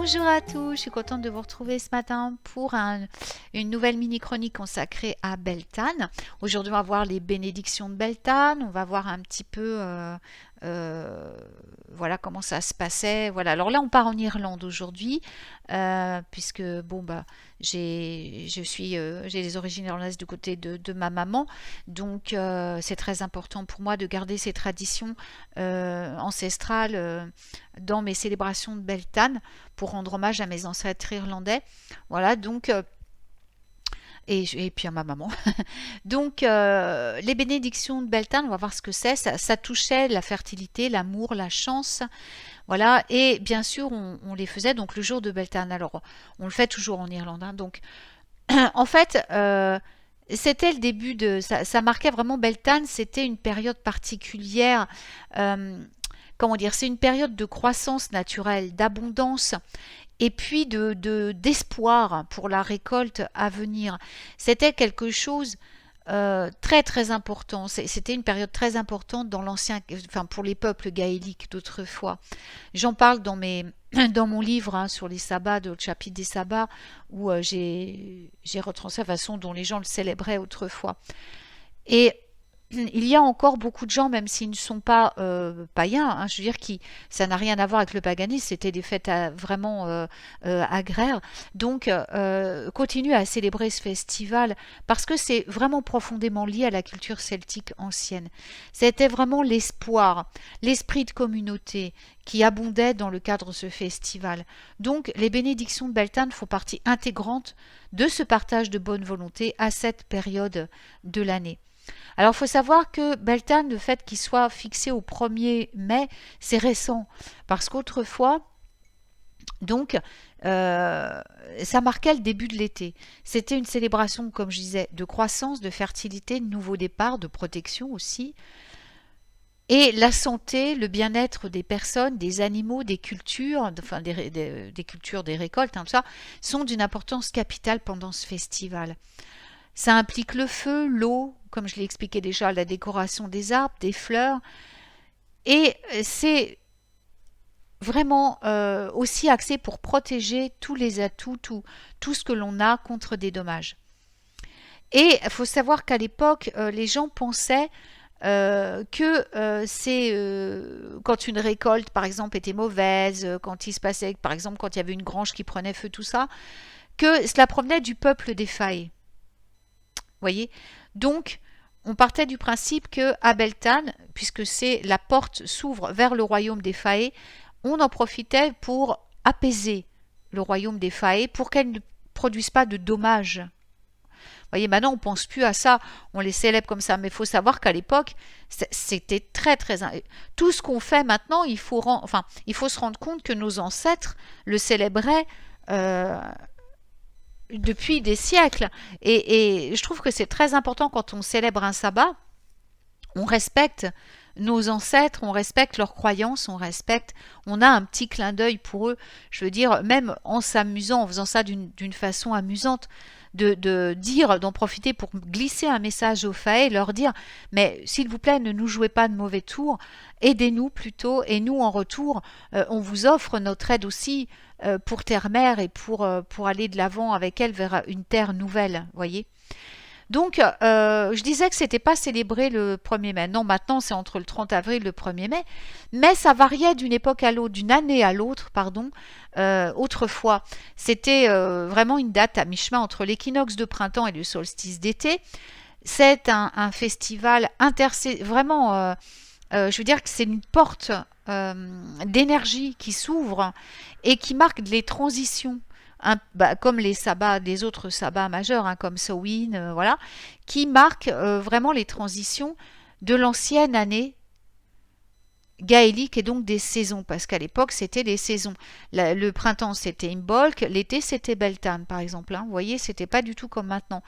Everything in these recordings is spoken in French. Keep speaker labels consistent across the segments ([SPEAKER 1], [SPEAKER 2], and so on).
[SPEAKER 1] Bonjour à tous, je suis contente de vous retrouver ce matin pour une nouvelle mini-chronique consacrée à Beltane. Aujourd'hui, on va voir les bénédictions de Beltane, on va voir un petit peu euh, voilà comment ça se passait. Voilà. Alors là, on part en Irlande aujourd'hui, puisque bon bah j'ai des origines irlandaises du côté de ma maman, donc c'est très important pour moi de garder ces traditions ancestrales dans mes célébrations de Beltane pour rendre hommage à mes ancêtres irlandais. Voilà, donc et puis à ma maman. Donc les bénédictions de Beltane, on va voir ce que c'est. Ça touchait la fertilité, l'amour, la chance. Voilà, et bien sûr, on les faisait donc le jour de Beltane. Alors, on le fait toujours en Irlande, hein. Donc, en fait, c'était le début de... Ça marquait vraiment Beltane, c'était une période particulière. euh, Comment dire, c'est une période de croissance naturelle, d'abondance et puis d'espoir pour la récolte à venir. C'était quelque chose très très important. C'était une période très importante dans l'ancien, enfin pour les peuples gaéliques d'autrefois. J'en parle dans mon livre, hein, sur les sabbats, le chapitre des sabbats, où j'ai retranscrit la façon dont les gens le célébraient autrefois. Et il y a encore beaucoup de gens, même s'ils ne sont pas païens, hein, je veux dire, ça n'a rien à voir avec le paganisme, c'était des fêtes vraiment agraires. Donc, continuent à célébrer ce festival parce que c'est vraiment profondément lié à la culture celtique ancienne. C'était vraiment l'espoir, l'esprit de communauté qui abondait dans le cadre de ce festival. Donc, les bénédictions de Beltane font partie intégrante de ce partage de bonne volonté à cette période de l'année. Alors, il faut savoir que Beltane, le fait qu'il soit fixé au 1er mai, c'est récent. Parce qu'autrefois, donc, ça marquait le début de l'été. C'était une célébration, comme je disais, de croissance, de fertilité, de nouveau départ, de protection aussi. Et la santé, le bien-être des personnes, des animaux, des cultures, enfin des cultures, des récoltes, hein, tout ça, sont d'une importance capitale pendant ce festival. Ça implique le feu, l'eau, comme je l'ai expliqué déjà, la décoration des arbres, des fleurs. Et c'est vraiment aussi axé pour protéger tous les atouts, tout ce que l'on a contre des dommages. Et il faut savoir qu'à l'époque, les gens pensaient que c'est quand une récolte, par exemple, était mauvaise, quand il se passait, par exemple, quand il y avait une grange qui prenait feu, tout ça, que cela provenait du peuple défaillé. Voyez. Donc, on partait du principe que à Beltane, puisque c'est la porte s'ouvre vers le royaume des Faé, on en profitait pour apaiser le royaume des Faé, pour qu'elle ne produise pas de dommages. Voyez, maintenant on pense plus à ça, on les célèbre comme ça, mais il faut savoir qu'à l'époque, c'était très très... Tout ce qu'on fait maintenant, il faut se rendre compte que nos ancêtres le célébraient euh, depuis des siècles. Et je trouve que c'est très important quand on célèbre un sabbat, on respecte nos ancêtres, on respecte leurs croyances, on a un petit clin d'œil pour eux. Je veux dire, même en s'amusant, en faisant ça d'une façon amusante, de dire, d'en profiter pour glisser un message aux Faé, leur dire, mais s'il vous plaît, ne nous jouez pas de mauvais tours, aidez-nous plutôt, et nous en retour, on vous offre notre aide aussi pour Terre-Mère et pour aller de l'avant avec elle vers une terre nouvelle, voyez. Donc, je disais que c'était pas célébré le 1er mai. Non, maintenant, c'est entre le 30 avril et le 1er mai. Mais ça variait d'une époque à l'autre, d'une année à l'autre, pardon. Autrefois, c'était vraiment une date à mi-chemin entre l'équinoxe de printemps et le solstice d'été. C'est un festival vraiment, je veux dire que c'est une porte d'énergie qui s'ouvre et qui marque les transitions comme les autres sabbats majeurs, hein, comme Samhain, voilà, qui marquent vraiment les transitions de l'ancienne année gaélique et donc des saisons, parce qu'à l'époque c'était les saisons. Le printemps c'était Imbolc, l'été c'était Beltane par exemple, hein, vous voyez, c'était pas du tout comme maintenant.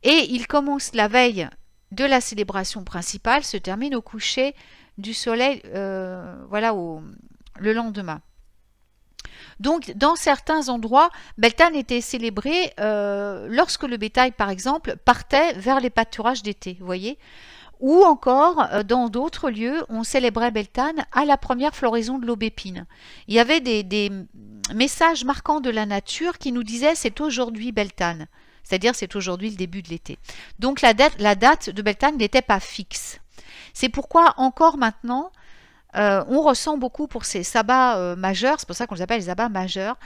[SPEAKER 1] Et il commence la veille de la célébration principale, se termine au coucher du soleil, voilà, le lendemain. Donc, dans certains endroits, Beltane était célébrée lorsque le bétail, par exemple, partait vers les pâturages d'été, vous voyez, Ou encore, dans d'autres lieux, on célébrait Beltane à la première floraison de l'aubépine. Il y avait des messages marquants de la nature qui nous disaient c'est aujourd'hui Beltane. C'est-à-dire c'est aujourd'hui le début de l'été. Donc la date de Beltane n'était pas fixe. C'est pourquoi encore maintenant, on ressent beaucoup pour ces sabbats majeurs, c'est pour ça qu'on les appelle les sabbats majeurs,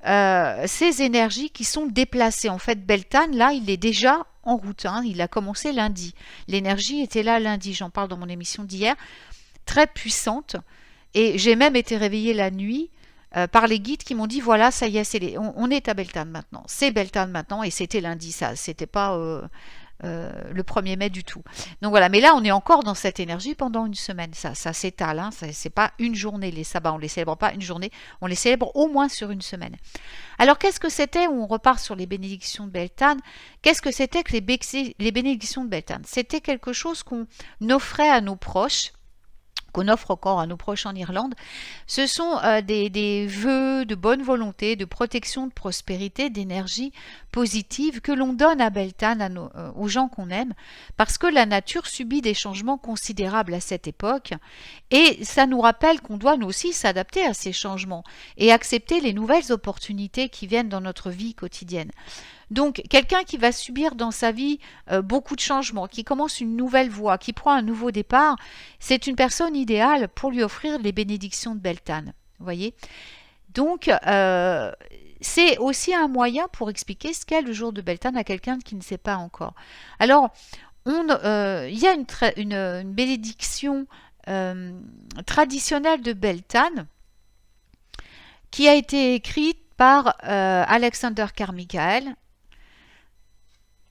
[SPEAKER 1] ces énergies qui sont déplacées. En fait, Beltane, là, il est déjà en route. Hein. Il a commencé lundi. L'énergie était là lundi. J'en parle dans mon émission d'hier. Très puissante. Et j'ai même été réveillée la nuit par les guides qui m'ont dit voilà, ça y est, on est à Beltane maintenant. C'est Beltane maintenant et c'était lundi. Ça, c'était pas le 1er mai du tout. Donc voilà, mais là on est encore dans cette énergie pendant une semaine, ça s'étale, hein. C'est pas une journée les sabbats, on les célèbre pas une journée, on les célèbre au moins sur une semaine. Alors qu'est-ce que c'était, on repart sur les bénédictions de Beltane, qu'est-ce que c'était que les bénédictions de Beltane? C'était quelque chose qu'on offrait à nos proches, qu'on offre encore à nos proches en Irlande. Ce sont des vœux de bonne volonté, de protection, de prospérité, d'énergie positive que l'on donne à Beltane, aux gens qu'on aime, parce que la nature subit des changements considérables à cette époque, et ça nous rappelle qu'on doit nous aussi s'adapter à ces changements et accepter les nouvelles opportunités qui viennent dans notre vie quotidienne. Donc, quelqu'un qui va subir dans sa vie beaucoup de changements, qui commence une nouvelle voie, qui prend un nouveau départ, c'est une personne idéale pour lui offrir les bénédictions de Beltane. Vous voyez? Donc, c'est aussi un moyen pour expliquer ce qu'est le jour de Beltane à quelqu'un qui ne sait pas encore. Alors, il y a une bénédiction traditionnelle de Beltane qui a été écrite par Alexander Carmichael.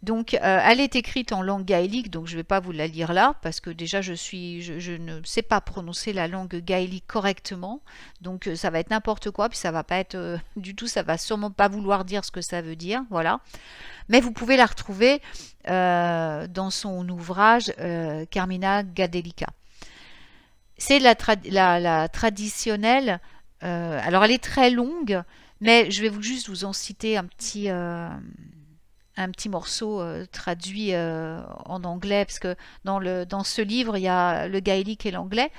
[SPEAKER 1] Donc, elle est écrite en langue gaélique, donc je ne vais pas vous la lire là, parce que déjà je ne sais pas prononcer la langue gaélique correctement, donc ça va être n'importe quoi, puis ça va pas être du tout, ça va sûrement pas vouloir dire ce que ça veut dire, voilà. Mais vous pouvez la retrouver dans son ouvrage Carmina Gadelica. C'est la traditionnelle, alors elle est très longue, mais je vais juste vous en citer un petit morceau traduit en anglais, parce que dans ce livre, il y a le gaélique et l'anglais.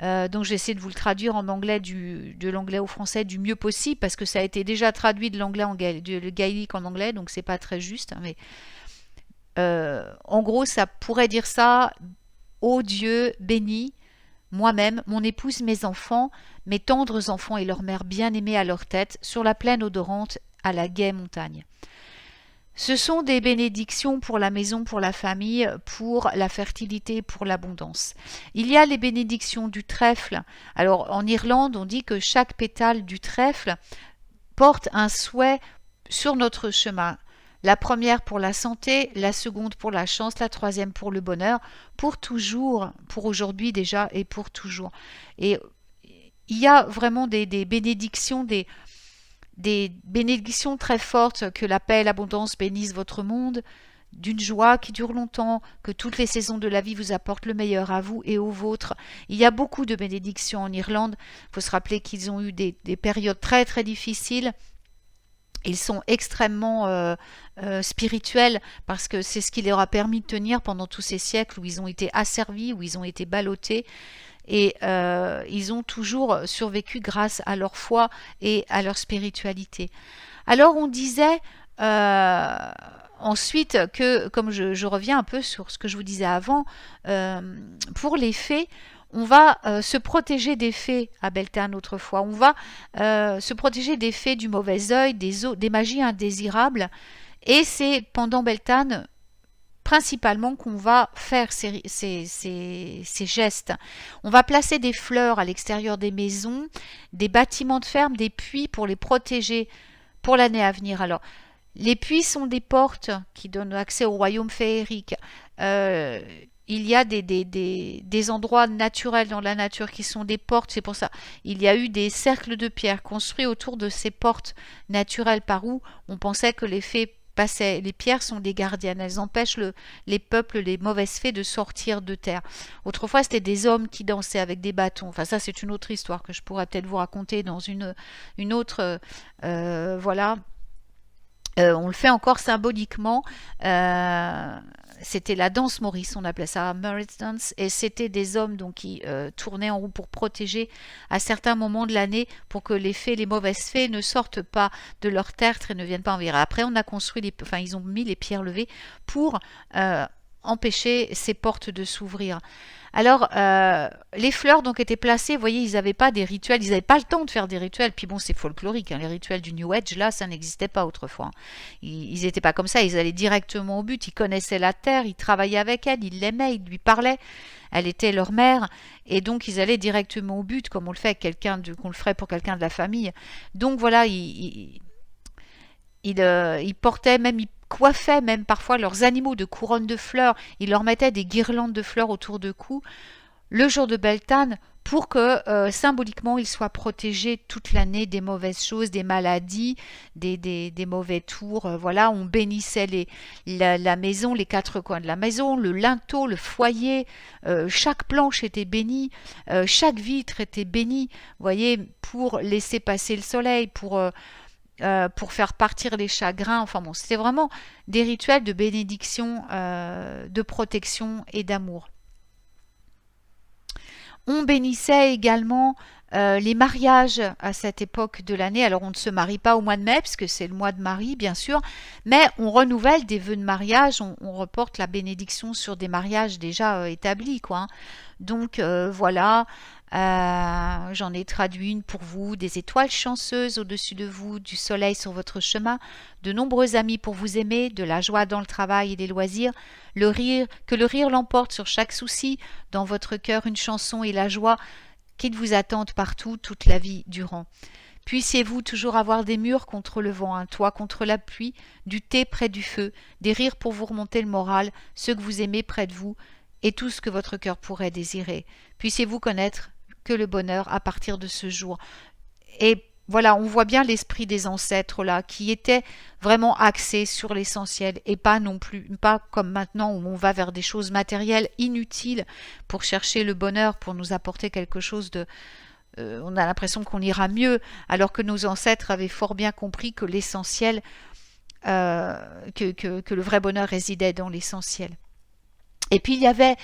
[SPEAKER 1] Donc j'ai essayé de vous le traduire en anglais, de l'anglais au français du mieux possible, parce que ça a été déjà traduit de l'anglais le gaélique en anglais, donc c'est pas très juste. Mais en gros, ça pourrait dire ça: ô Dieu, bénis moi-même, mon épouse, mes enfants, mes tendres enfants et leur mère bien-aimée à leur tête, sur la plaine odorante à la gaie montagne. Ce sont des bénédictions pour la maison, pour la famille, pour la fertilité, pour l'abondance. Il y a les bénédictions du trèfle. Alors en Irlande, on dit que chaque pétale du trèfle porte un souhait sur notre chemin. La première pour la santé, la seconde pour la chance, la troisième pour le bonheur, pour toujours, pour aujourd'hui déjà et pour toujours. Et il y a vraiment des bénédictions, des bénédictions très fortes, que la paix et l'abondance bénissent votre monde, d'une joie qui dure longtemps, que toutes les saisons de la vie vous apportent le meilleur à vous et aux vôtres. Il y a beaucoup de bénédictions en Irlande. Il faut se rappeler qu'ils ont eu des périodes très très difficiles. Ils sont extrêmement spirituels, parce que c'est ce qui leur a permis de tenir pendant tous ces siècles où ils ont été asservis, où ils ont été ballottés. Et ils ont toujours survécu grâce à leur foi et à leur spiritualité. Alors on disait ensuite que, comme je reviens un peu sur ce que je vous disais avant, pour les fées, on va se protéger des fées à Beltane autrefois. On va se protéger des fées, du mauvais œil, des magies indésirables. Et c'est pendant Beltane principalement qu'on va faire ces gestes. On va placer des fleurs à l'extérieur des maisons, des bâtiments de ferme, des puits pour les protéger pour l'année à venir. Alors, les puits sont des portes qui donnent accès au royaume féerique. Il y a des endroits naturels dans la nature qui sont des portes, c'est pour ça. Il y a eu des cercles de pierre construits autour de ces portes naturelles par où on pensait que les fées passaient. Les pierres sont des gardiennes, elles empêchent les peuples, les mauvaises fées de sortir de terre. Autrefois, c'était des hommes qui dansaient avec des bâtons. Enfin, ça, c'est une autre histoire que je pourrais peut-être vous raconter dans une autre... voilà. On le fait encore symboliquement. c'était la danse Maurice, on appelait ça Maurice Dance, et c'était des hommes donc qui tournaient en roue pour protéger à certains moments de l'année pour que les fées, les mauvaises fées ne sortent pas de leur tertre et ne viennent pas envahir. Après, on a construit, ils ont mis les pierres levées pour empêcher ces portes de s'ouvrir. Alors, les fleurs donc étaient placées, vous voyez, ils n'avaient pas des rituels, ils n'avaient pas le temps de faire des rituels. Puis bon, c'est folklorique, hein, les rituels du New Age, là, ça n'existait pas autrefois. Hein. Ils n'étaient pas comme ça, ils allaient directement au but, ils connaissaient la terre, ils travaillaient avec elle, ils l'aimaient, ils lui parlaient. Elle était leur mère, et donc ils allaient directement au but, comme on le fait avec qu'on le ferait pour quelqu'un de la famille. Donc voilà, ils portaient même, ils coiffaient même parfois leurs animaux de couronnes de fleurs, ils leur mettaient des guirlandes de fleurs autour de cou le jour de Beltane pour que symboliquement ils soient protégés toute l'année des mauvaises choses, des maladies, des mauvais tours. Voilà, on bénissait la maison, les quatre coins de la maison, le linteau, le foyer, chaque planche était bénie, chaque vitre était bénie, vous voyez, pour laisser passer le soleil, pour faire partir les chagrins. Enfin bon, c'était vraiment des rituels de bénédiction, de protection et d'amour. On bénissait également les mariages à cette époque de l'année. Alors on ne se marie pas au mois de mai, puisque c'est le mois de Marie, bien sûr, mais on renouvelle des vœux de mariage, on reporte la bénédiction sur des mariages déjà établis, quoi. Hein. Donc voilà, j'en ai traduit une pour vous, des étoiles chanceuses au-dessus de vous, du soleil sur votre chemin, de nombreux amis pour vous aimer, de la joie dans le travail et les loisirs, le rire, que le rire l'emporte sur chaque souci, dans votre cœur une chanson et la joie qu'ils vous attendent partout toute la vie durant. Puissiez-vous toujours avoir des murs contre le vent, un toit contre la pluie, du thé près du feu, des rires pour vous remonter le moral, ceux que vous aimez près de vous, et tout ce que votre cœur pourrait désirer. Puissiez-vous connaître que le bonheur à partir de ce jour. Et voilà, on voit bien l'esprit des ancêtres là, qui était vraiment axé sur l'essentiel et pas non plus, pas comme maintenant où on va vers des choses matérielles inutiles pour chercher le bonheur, pour nous apporter quelque chose de... on a l'impression qu'on ira mieux, alors que nos ancêtres avaient fort bien compris que l'essentiel, que le vrai bonheur résidait dans l'essentiel. Et puis il y avait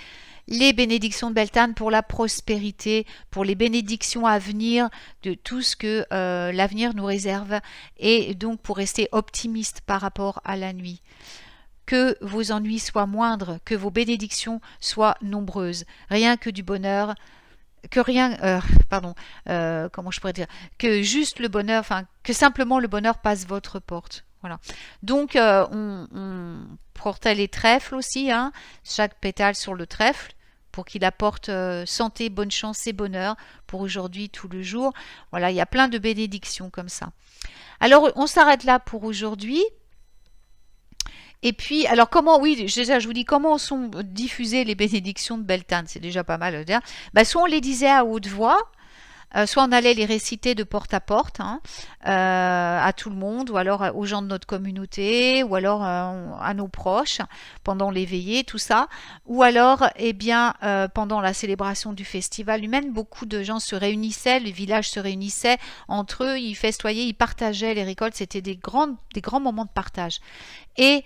[SPEAKER 1] les bénédictions de Beltane pour la prospérité, pour les bénédictions à venir, de tout ce que l'avenir nous réserve, et donc pour rester optimiste par rapport à la nuit. Que vos ennuis soient moindres, que vos bénédictions soient nombreuses, rien que du bonheur, que rien, comment je pourrais dire, que juste le bonheur, enfin, que simplement le bonheur passe votre porte. Voilà. Donc, on portait les trèfles aussi, hein, chaque pétale sur le trèfle, pour qu'il apporte santé, bonne chance et bonheur pour aujourd'hui, tout le jour. Voilà, il y a plein de bénédictions comme ça. Alors, on s'arrête là pour aujourd'hui. Et puis, alors comment, oui, déjà, je vous dis comment sont diffusées les bénédictions de Beltane, c'est déjà pas mal. Soit on les disait à haute voix, soit on allait les réciter de porte à porte, hein, à tout le monde, ou alors aux gens de notre communauté, ou alors à nos proches pendant les veillées, tout ça. Ou alors, eh bien, pendant la célébration du festival humain, beaucoup de gens se réunissaient, le village se réunissait entre eux, ils festoyaient, ils partageaient les récoltes. C'était des grands moments de partage. Et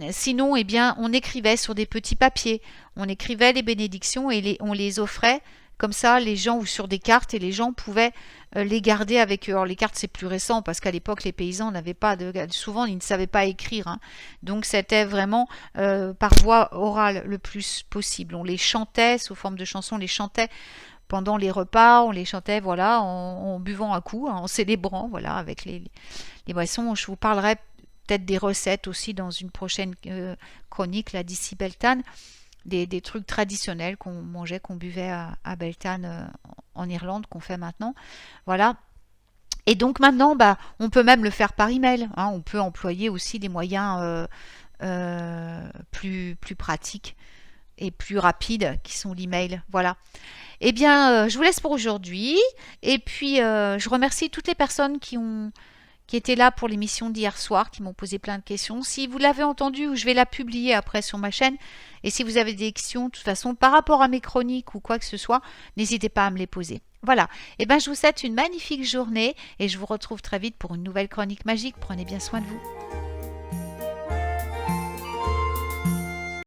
[SPEAKER 1] sinon, eh bien, on écrivait sur des petits papiers, on écrivait les bénédictions et on les offrait comme ça, les gens, ou sur des cartes, et les gens pouvaient les garder avec eux. Alors les cartes, c'est plus récent, parce qu'à l'époque, les paysans n'avaient pas souvent, ils ne savaient pas écrire. Hein. Donc c'était vraiment par voie orale le plus possible. On les chantait sous forme de chansons, on les chantait pendant les repas, on les chantait, voilà, en buvant un coup, hein, en célébrant, voilà, avec les boissons. Je vous parlerai peut-être des recettes aussi dans une prochaine chronique, là, d'ici Beltane. Des trucs traditionnels qu'on mangeait, qu'on buvait à Beltane en Irlande, qu'on fait maintenant. Voilà. Et donc maintenant, on peut même le faire par email. Hein. On peut employer aussi des moyens plus pratiques et plus rapides qui sont l'email. Voilà. Eh bien, je vous laisse pour aujourd'hui. Et puis, je remercie toutes les personnes qui étaient là pour l'émission d'hier soir, qui m'ont posé plein de questions. Si vous l'avez entendu, je vais la publier après sur ma chaîne. Et si vous avez des questions, de toute façon, par rapport à mes chroniques ou quoi que ce soit, n'hésitez pas à me les poser. Voilà. Eh bien, je vous souhaite une magnifique journée et je vous retrouve très vite pour une nouvelle chronique magique. Prenez bien soin de vous.